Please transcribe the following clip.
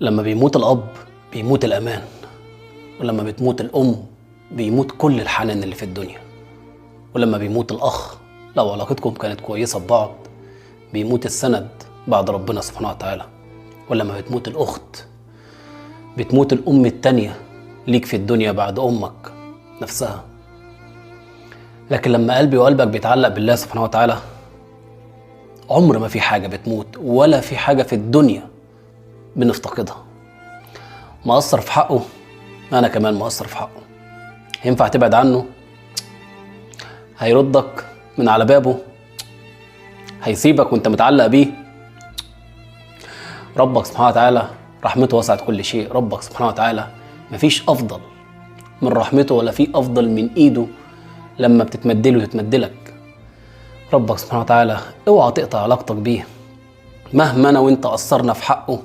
لما بيموت الأب بيموت الأمان، ولما بتموت الأم بيموت كل الحنان اللي في الدنيا، ولما بيموت الأخ لو علاقتكم كانت كويسة ببعض بيموت السند بعد ربنا سبحانه وتعالى، ولما بتموت الأخت بتموت الأم التانية ليك في الدنيا بعد أمك نفسها. لكن لما قلبي وقلبك بيتعلق بالله سبحانه وتعالى عمر ما في حاجة بتموت ولا في حاجة في الدنيا بنفتقدها. مقصر في حقه، أنا كمان مقصر في حقه. ينفع تبعد عنه؟ هيردك من على بابه؟ هيسيبك وانت متعلق بيه؟ ربك سبحانه وتعالى رحمته وسعت كل شيء. ربك سبحانه وتعالى مفيش أفضل من رحمته ولا في أفضل من إيده لما بتتمدله تتمدلك. ربك سبحانه وتعالى اوعى تقطع علاقتك بيه. مهما أنا وانت قصرنا في حقه